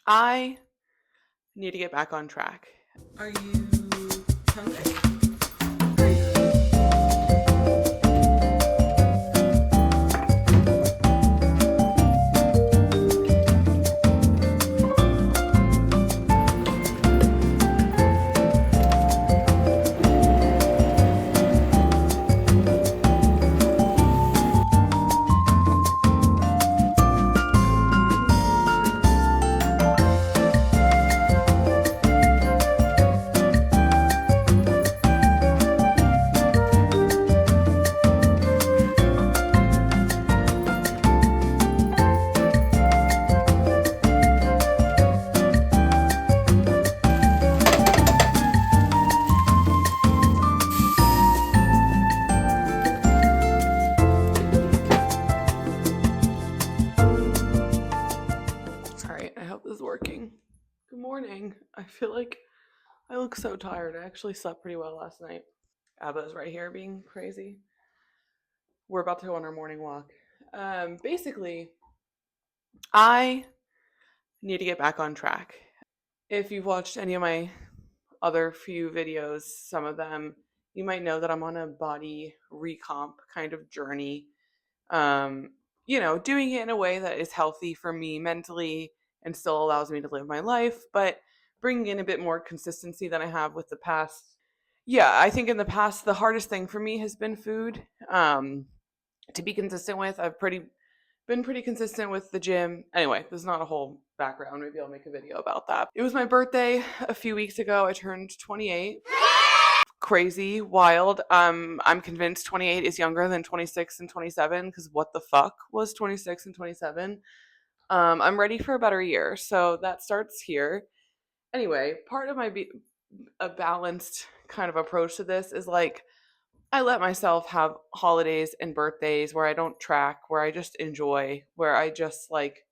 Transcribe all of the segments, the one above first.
I need to get back on track. Are you hungry? All right, I hope this is working. Good morning. I feel like I look so tired. I actually slept pretty well last night. Abba's right here being crazy. We're about to go on our morning walk. Basically, I need to get back on track. If you've watched any of my other few videos, some of them, you might know that I'm on a body recomp kind of journey. Doing it in a way that is healthy for me mentally and still allows me to live my life, but bringing in a bit more consistency than I have with the past. Yeah, I think in the past, the hardest thing for me has been food. To be consistent with, been pretty consistent with the gym. Anyway, there's not a whole background. Maybe I'll make a video about that. It was my birthday a few weeks ago. I turned 28. Crazy, wild. I'm convinced 28 is younger than 26 and 27 because what the fuck was 26 and 27? I'm ready for a better year. So that starts here. Anyway, part of a balanced kind of approach to this is like I let myself have holidays and birthdays where I don't track, where I just enjoy, where I just like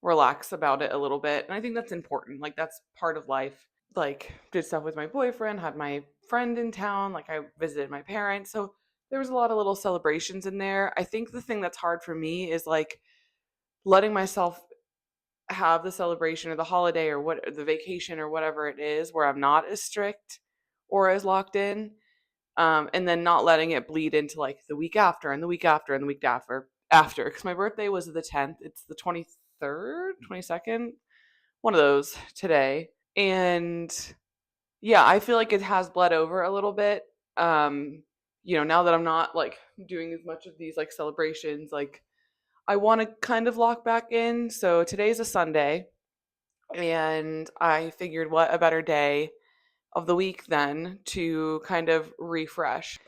relax about it a little bit. And I think that's important. Like that's part of life. Like did stuff with my boyfriend, had my friend in town, like I visited my parents. So there was a lot of little celebrations in there. I think the thing that's hard for me is like letting myself have the celebration or the holiday or what the vacation or whatever it is where I'm not as strict or as locked in. And then not letting it bleed into like the week after and the week after and the week after because my birthday was the 10th. It's the 23rd, 22nd, one of those today. And yeah, I feel like it has bled over a little bit. Now that I'm not like doing as much of these like celebrations, like I want to kind of lock back in. So today's a Sunday, and I figured what a better day of the week then to kind of refresh.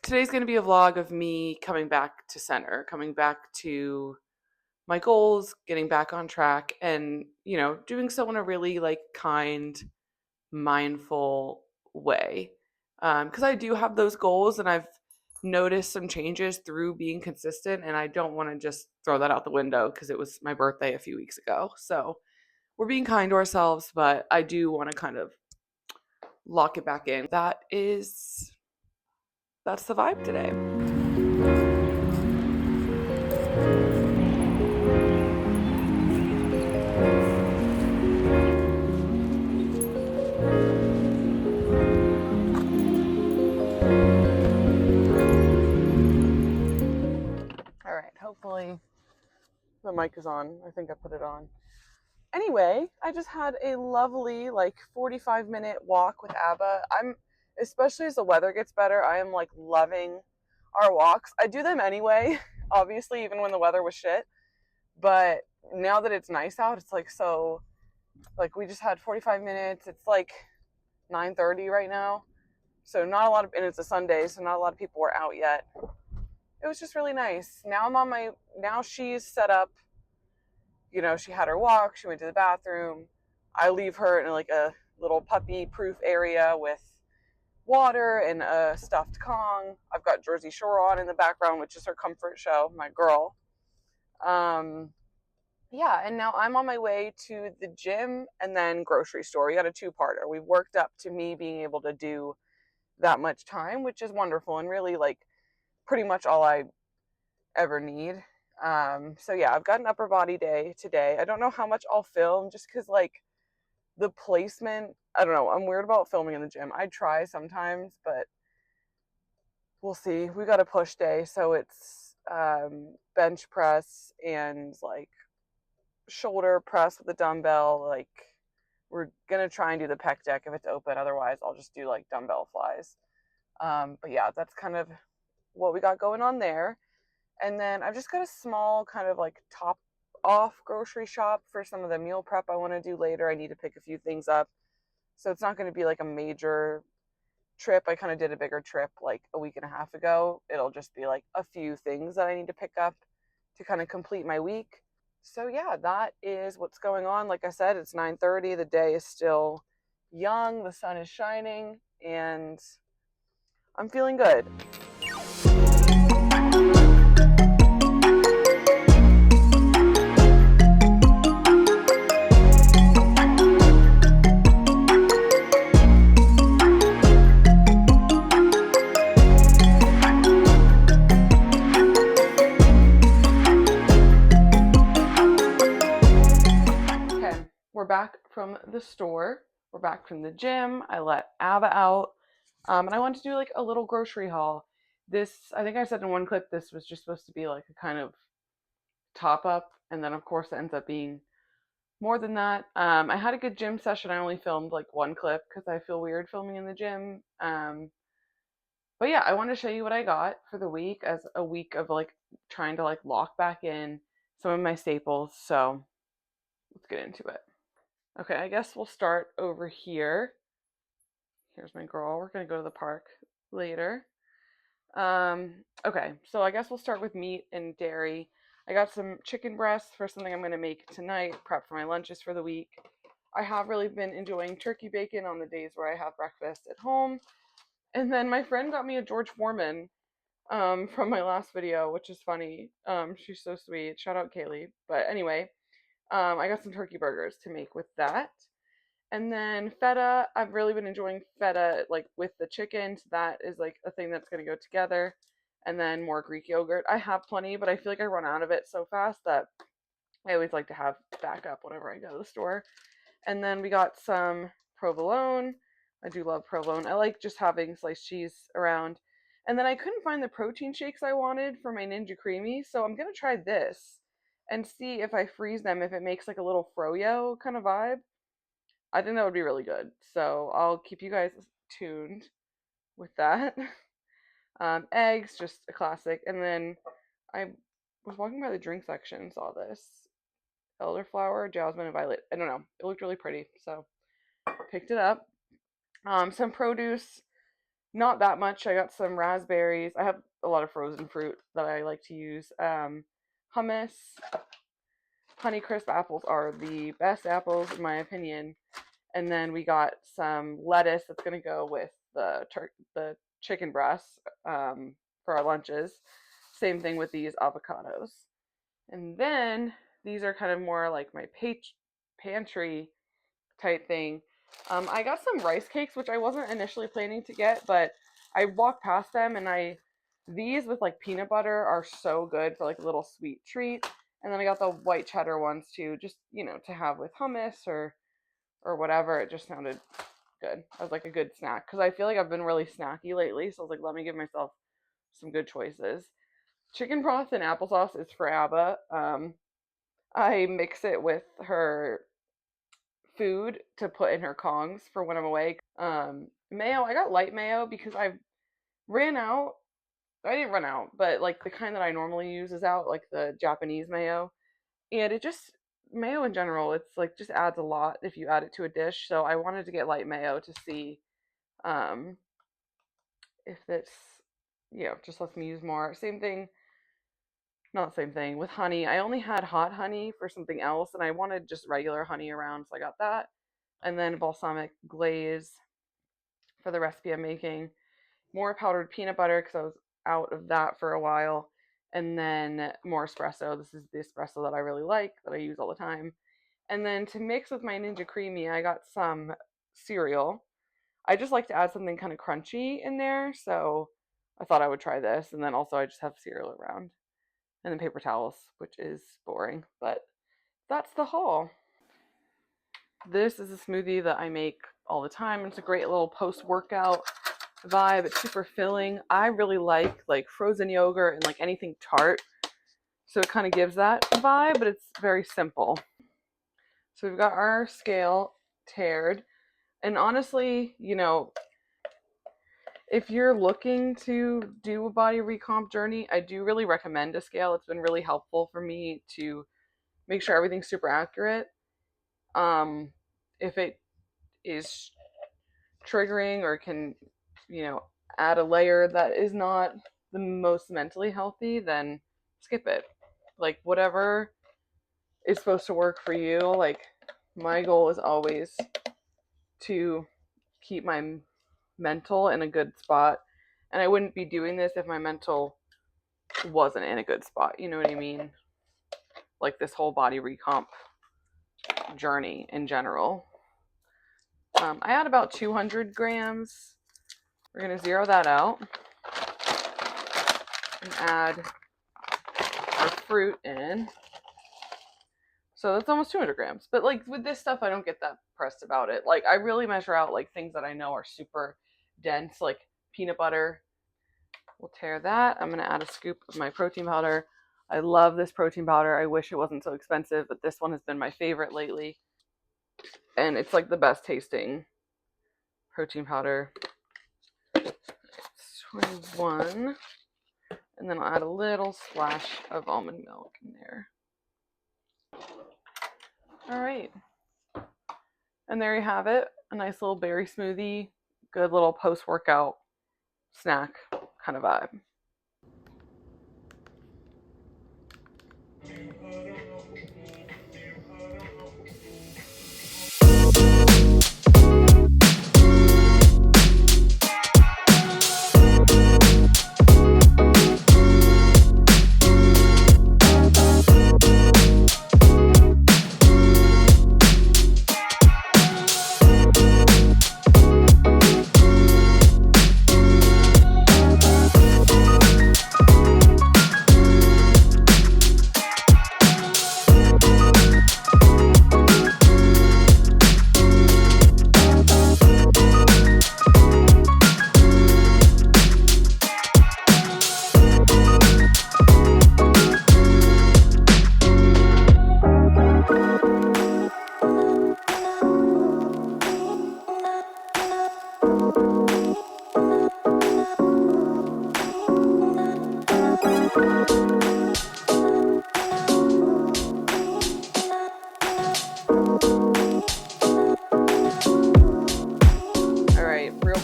Today's going to be a vlog of me coming back to center, coming back to my goals, getting back on track, and, doing so in a really like kind, mindful way. Because I do have those goals and I've noticed some changes through being consistent, and I don't want to just throw that out the window because it was my birthday a few weeks ago. So we're being kind to ourselves, but I do want to kind of lock it back in. That's the vibe today. All right, hopefully the mic is on. I think I put it on. Anyway, I just had a lovely 45-minute walk with Abba. Especially as the weather gets better, I am like loving our walks. I do them anyway, obviously, even when the weather was shit. But now that it's nice out, it's like so, like we just had 45 minutes. It's like 9:30 right now. So not a lot of, and it's a Sunday, so not a lot of people were out yet. It was just really nice. Now she's set up. She had her walk. She went to the bathroom. I leave her in like a little puppy proof area with water and a stuffed Kong. I've got Jersey Shore on in the background, which is her comfort show, my girl. Yeah, and now I'm on my way to the gym and then grocery store. We got a two-parter. We've worked up to me being able to do that much time, which is wonderful and really like pretty much all I ever need. So yeah, I've got an upper body day today. I don't know how much I'll film just because like the placement, I don't know. I'm weird about filming in the gym. I try sometimes, but we'll see. We got a push day, so it's bench press and like shoulder press with a dumbbell. Like we're gonna try and do the pec deck if it's open. Otherwise, I'll just do like dumbbell flies. But yeah, that's kind of what we got going on there. And then I've just got a small kind of like top off grocery shop for some of the meal prep I want to do later. I need to pick a few things up. So it's not going to be like a major trip. I kind of did a bigger trip like a week and a half ago. It'll just be like a few things that I need to pick up to kind of complete my week. So yeah, that is what's going on. Like I said, it's 9:30. The day is still young. The sun is shining and I'm feeling good. Okay, we're back from the store. We're back from the gym. I let Ava out. And I wanted to do like a little grocery haul. I think I said in one clip, this was just supposed to be like a kind of top up. And then, of course, it ends up being more than that. I had a good gym session. I only filmed like one clip because I feel weird filming in the gym. But yeah, I want to show you what I got for the week as a week of like trying to like lock back in some of my staples. So let's get into it. Okay, I guess we'll start over here. Here's my girl. We're gonna go to the park later. Okay, so I guess we'll start with meat and dairy. I got some chicken breasts for something I'm gonna make tonight, prep for my lunches for the week. I have really been enjoying turkey bacon on the days where I have breakfast at home. And then my friend got me a George Foreman from my last video, which is funny. She's so sweet. Shout out Kaylee. But anyway, I got some turkey burgers to make with that. And then feta, I've really been enjoying feta like with the chicken. So that is like a thing that's going to go together. And then more Greek yogurt. I have plenty, but I feel like I run out of it so fast that I always like to have backup whenever I go to the store. And then we got some provolone. I do love provolone. I like just having sliced cheese around. And then I couldn't find the protein shakes I wanted for my Ninja Creamy, so I'm going to try this and see if I freeze them, if it makes like a little froyo kind of vibe. I think that would be really good. So I'll keep you guys tuned with that. Eggs, just a classic. And then I was walking by the drink section and saw this elderflower, jasmine, and violet. I don't know. It looked really pretty, so picked it up. Some produce, not that much. I got some raspberries. I have a lot of frozen fruit that I like to use. Hummus, Honeycrisp apples are the best apples in my opinion. And then we got some lettuce that's gonna go with the chicken breasts for our lunches. Same thing with these avocados. And then these are kind of more like my pantry type thing. I got some rice cakes, which I wasn't initially planning to get, but I walked past them and these with like peanut butter are so good for like a little sweet treat. And then I got the white cheddar ones too, just, to have with hummus or whatever. It just sounded good. As like a good snack because I feel like I've been really snacky lately. So I was like, let me give myself some good choices. Chicken broth and applesauce is for Abba. I mix it with her food to put in her Kongs for when I'm away. Mayo, I got light mayo because I ran out. I didn't run out, but like the kind that I normally use is out, like the Japanese mayo. And mayo in general, it's like just adds a lot if you add it to a dish. So I wanted to get light mayo to see um, if this, just lets me use more. Same thing, not same thing with honey. I only had hot honey for something else, and I wanted just regular honey around, so I got that. And then balsamic glaze for the recipe I'm making. More powdered peanut butter because I was out of that for a while. And then more espresso. This is the espresso that I really like, that I use all the time. And then to mix with my Ninja Creamy, I got some cereal. I just like to add something kind of crunchy in there, so I thought I would try this. And then also I just have cereal around. and then paper towels, which is boring, but that's the haul. This is a smoothie that I make all the time. It's a great little post-workout vibe. It's super filling. I really like frozen yogurt and like anything tart. So it kind of gives that vibe, but it's very simple. So we've got our scale tared. And honestly, if you're looking to do a body recomp journey, I do really recommend a scale. It's been really helpful for me to make sure everything's super accurate. If it is triggering or can, add a layer that is not the most mentally healthy, then skip it. Like whatever is supposed to work for you. Like my goal is always to keep my mental in a good spot. And I wouldn't be doing this if my mental wasn't in a good spot. You know what I mean? Like this whole body recomp journey in general. I add about 200 grams. We're going to zero that out and add our fruit in. So that's almost 200 grams. But like with this stuff, I don't get that pressed about it. Like I really measure out like things that I know are super dense, like peanut butter. We'll tear that. I'm going to add a scoop of my protein powder. I love this protein powder. I wish it wasn't so expensive, but this one has been my favorite lately. And it's like the best tasting protein powder. It's 21. And then I'll add a little splash of almond milk in there. All right. And there you have it. A nice little berry smoothie. Good little post-workout snack kind of vibe.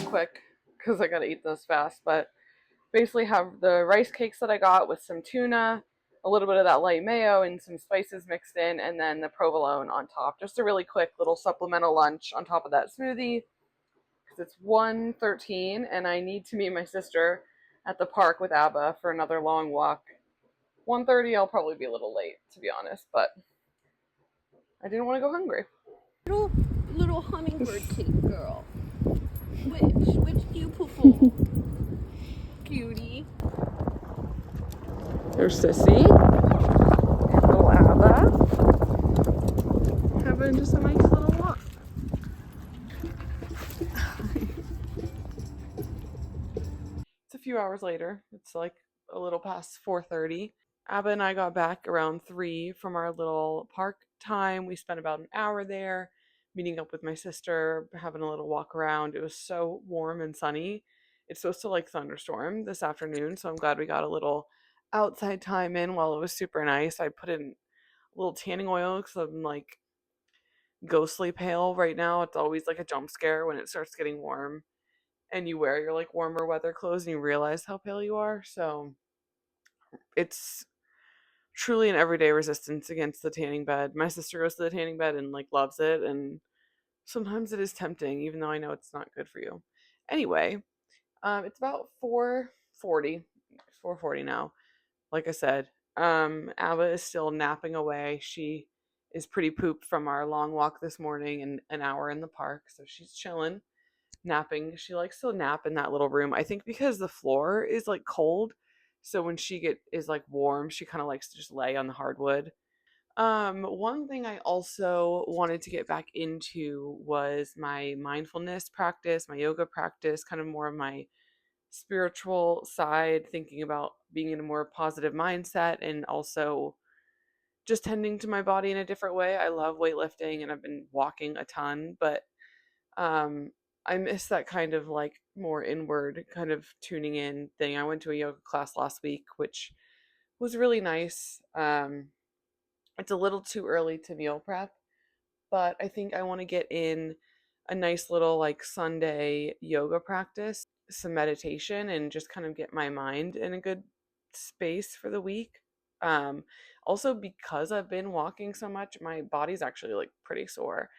Quick because I gotta eat this fast, but basically have the rice cakes that I got with some tuna, a little bit of that light mayo and some spices mixed in, and then the provolone on top. Just a really quick little supplemental lunch on top of that smoothie because it's 1:13 and I need to meet my sister at the park with Abba for another long walk. 1:30 I'll probably be a little late to be honest, but I didn't want to go hungry. Little hummingbird cake girl. Which do you prefer? Cutie. There's Sissy. Little Abba. Having just a nice little walk. It's a few hours later. It's like a little past 4:30. Abba and I got back around 3 from our little park time. We spent about an hour there, meeting up with my sister, having a little walk around. It was so warm and sunny. It's supposed to like thunderstorm this afternoon, so I'm glad we got a little outside time in while it was super nice. I put in a little tanning oil because I'm like ghostly pale right now. It's always like a jump scare when it starts getting warm and you wear your like warmer weather clothes and you realize how pale you are. So it's truly an everyday resistance against the tanning bed. My sister goes to the tanning bed and like loves it, and sometimes it is tempting, even though I know it's not good for you. Anyway, it's about 4:40, 4:40 now. Like I said, Ava is still napping away. She is pretty pooped from our long walk this morning and an hour in the park, so she's chilling, napping. She likes to nap in that little room. I think because the floor is like cold, So when she is like warm, she kind of likes to just lay on the hardwood. One thing I also wanted to get back into was my mindfulness practice, my yoga practice, kind of more of my spiritual side, thinking about being in a more positive mindset and also just tending to my body in a different way. I love weightlifting and I've been walking a ton, but um I miss that kind of like more inward kind of tuning in thing. I went to a yoga class last week, which was really nice. It's a little too early to meal prep, but I think I want to get in a nice little like Sunday yoga practice, some meditation, and just kind of get my mind in a good space for the week. Um, Also, because I've been walking so much, my body's actually like pretty sore,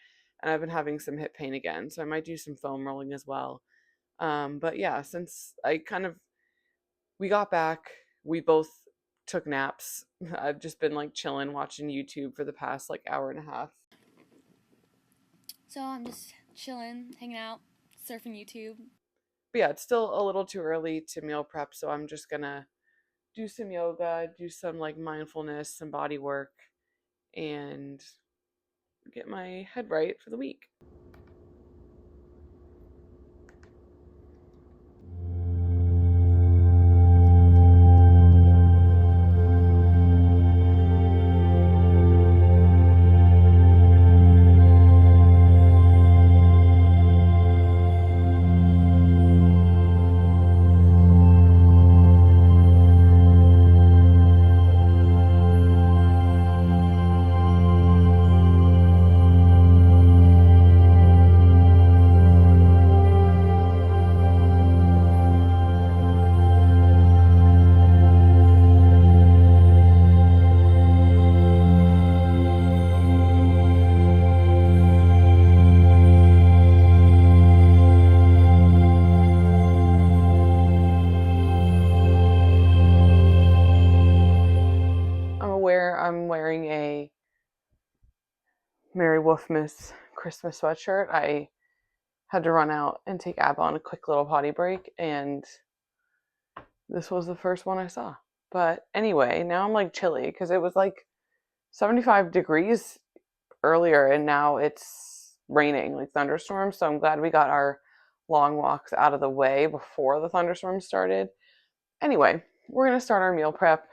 and I've been having some hip pain again. So I might do some foam rolling as well. But yeah, since we got back, we both took naps. I've just been like chilling, watching YouTube for the past like hour and a half. So I'm just chilling, hanging out, surfing YouTube. But yeah, it's still a little too early to meal prep, so I'm just gonna do some yoga, do some like mindfulness, some body work, and get my head right for the week. I'm wearing a Mary Wolfmas Christmas sweatshirt. I had to run out and take Abba on a quick little potty break, and this was the first one I saw. But anyway, now I'm like chilly because it was like 75 degrees earlier, and now it's raining, like thunderstorms. So I'm glad we got our long walks out of the way before the thunderstorms started. Anyway, we're gonna start our meal prep.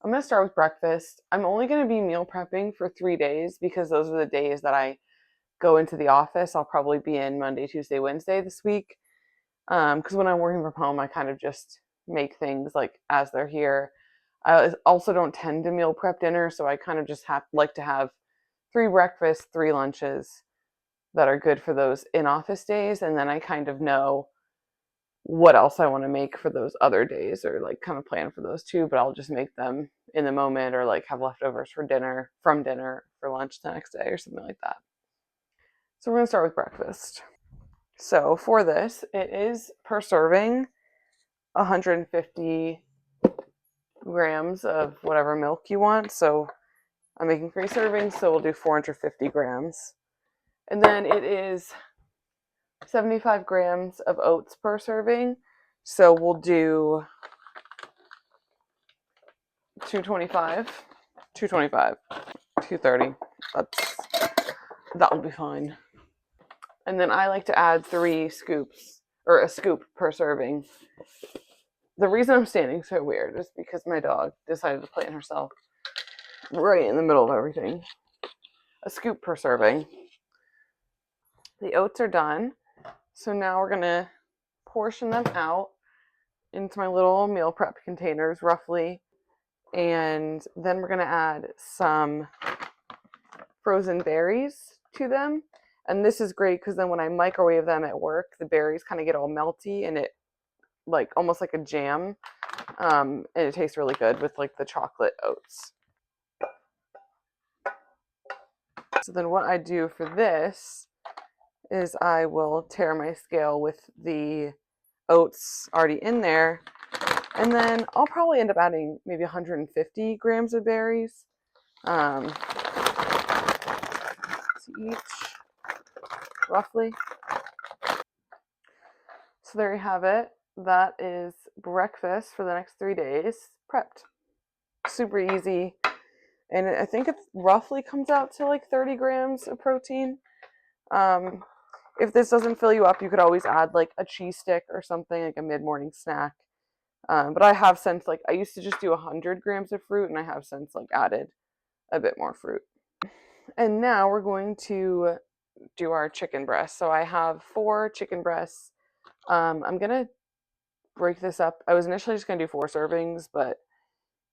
I'm gonna start with breakfast. I'm only gonna be meal prepping for 3 days because those are the days that I go into the office. I'll probably be in Monday, Tuesday, Wednesday this week. Because when I'm working from home, I kind of just make things like as they're here. I also don't tend to meal prep dinner, so I kind of just like to have 3 breakfasts, 3 lunches that are good for those in office days, and then I kind of know what else I want to make for those other days, or like kind of plan for those too, but I'll just make them in the moment or like have leftovers for dinner for lunch the next day or something like that. So we're going to start with breakfast. So for this, it is per serving 150 grams of whatever milk you want. So I'm making 3 servings, so we'll do 450 grams. And then it is 75 grams of oats per serving. So we'll do 225, 225, 230. That will be fine. And then I like to add 3 scoops, or a scoop per serving. The reason I'm standing so weird is because my dog decided to plant herself right in the middle of everything. A scoop per serving. The oats are done. So now we're going to portion them out into my little meal prep containers, roughly. And then we're going to add some frozen berries to them. And this is great because then when I microwave them at work, the berries kind of get all melty and it like almost like a jam. And it tastes really good with like the chocolate oats. So then what I do for this is I will tare my scale with the oats already in there. And then I'll probably end up adding maybe 150 grams of berries to each, roughly. So there you have it. That is breakfast for the next 3 days prepped. Super easy. And I think it roughly comes out to like 30 grams of protein. If this doesn't fill you up, you could always add like a cheese stick or something, like a mid-morning snack. But I have since, like, I used to just do 100 grams of fruit, and I have since like added a bit more fruit. And now we're going to do our chicken breast. So I have 4 chicken breasts. I'm gonna break this up. I was initially just gonna do 4 servings, but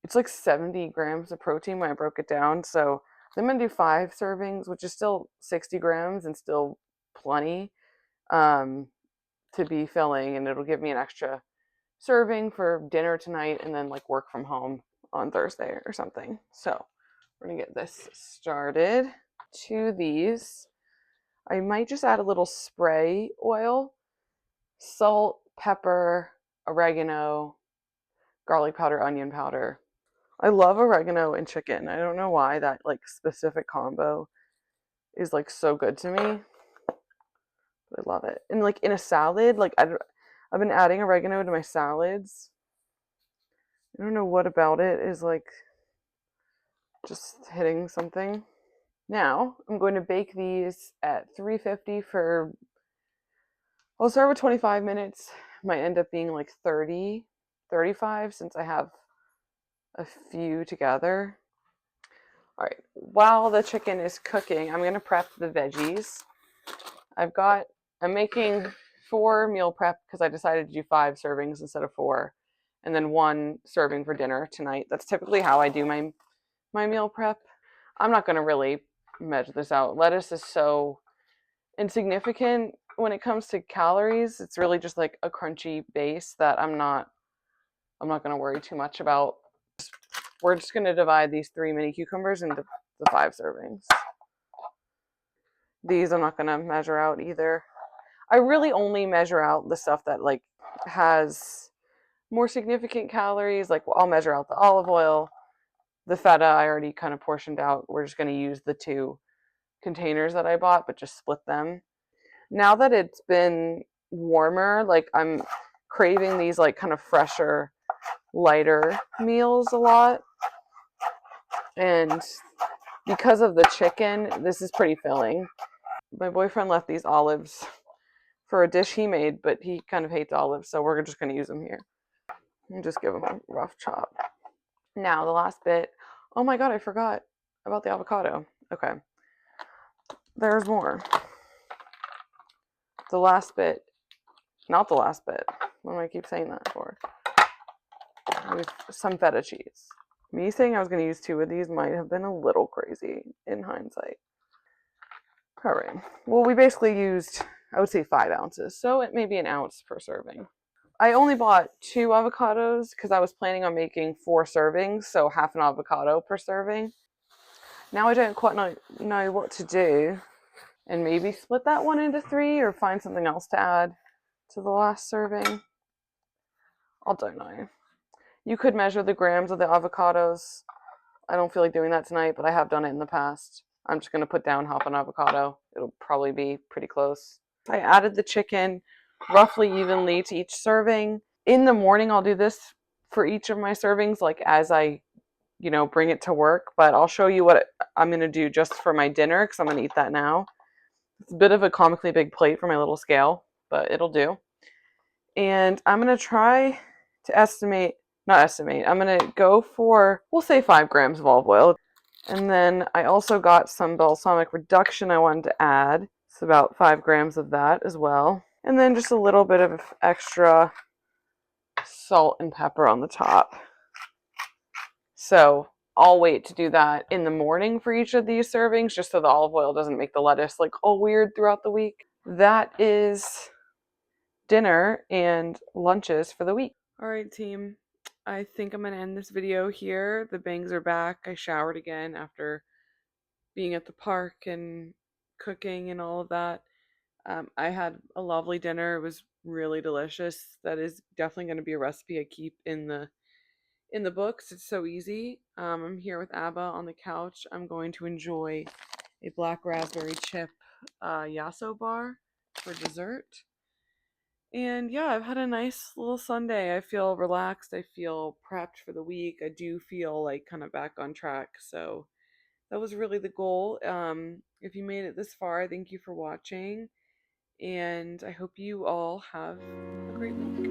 it's like 70 grams of protein when I broke it down. So I'm gonna do 5 servings, which is still 60 grams and still plenty to be filling, and it'll give me an extra serving for dinner tonight and then like work from home on Thursday or something. So we're gonna get this started. To these, I might just add a little spray oil, salt, pepper, oregano, garlic powder, onion powder. I love oregano and chicken. I don't know why that like specific combo is like so good to me. But I love it. And like in a salad, like I've been adding oregano to my salads. I don't know what about it is like just hitting something. Now I'm going to bake these at 350 for, I'll start with 25 minutes. Might end up being like 30, 35 since I have a few together. All right, while the chicken is cooking, I'm going to prep the veggies. I'm making 4 meal prep because I decided to do 5 servings instead of 4, and then 1 serving for dinner tonight. That's typically how I do my meal prep. I'm not going to really measure this out. Lettuce is so insignificant when it comes to calories. It's really just like a crunchy base that I'm not going to worry too much about. We're just going to divide these 3 mini cucumbers into the 5 servings. These I'm not going to measure out either. I really only measure out the stuff that like has more significant calories. Like I'll measure out the olive oil. The feta I already kind of portioned out. We're just going to use the 2 containers that I bought, but just split them. Now that it's been warmer, like I'm craving these like kind of fresher, lighter meals a lot. And because of the chicken, this is pretty filling. My boyfriend left these olives for a dish he made, but he kind of hates olives, so we're just going to use them here. And just give them a rough chop. Now, the last bit. Oh my god, I forgot about the avocado. Okay. There's more. The last bit. Not the last bit. What do I keep saying that for? With some feta cheese. Me saying I was going to use 2 of these might have been a little crazy in hindsight. Alright. Well, we basically used, I would say 5 ounces, so it may be an ounce per serving. I only bought 2 avocados because I was planning on making 4 servings, so half an avocado per serving. Now I don't quite know what to do, and maybe split that one into 3 or find something else to add to the last serving. I don't know. You could measure the grams of the avocados. I don't feel like doing that tonight, but I have done it in the past. I'm just going to put down half an avocado. It'll probably be pretty close. I added the chicken roughly evenly to each serving. In the morning, I'll do this for each of my servings, like as I, bring it to work. But I'll show you what I'm going to do just for my dinner because I'm going to eat that now. It's a bit of a comically big plate for my little scale, but it'll do. And I'm going to try to I'm going to go for, we'll say 5 grams of olive oil. And then I also got some balsamic reduction I wanted to add. It's about 5 grams of that as well. And then just a little bit of extra salt and pepper on the top. So I'll wait to do that in the morning for each of these servings, just so the olive oil doesn't make the lettuce like all weird throughout the week. That is dinner and lunches for the week. All right, team. I think I'm going to end this video here. The bangs are back. I showered again after being at the park and cooking and all of that. I had a lovely dinner. It was really delicious. That is definitely going to be a recipe I keep in the books. It's so easy. I'm here with Abba on the couch. I'm going to enjoy a black raspberry chip yasso bar for dessert. And yeah, I've had a nice little Sunday. I feel relaxed. I feel prepped for the week. I do feel like kind of back on track. So that was really the goal. If you made it this far, thank you for watching. And I hope you all have a great week.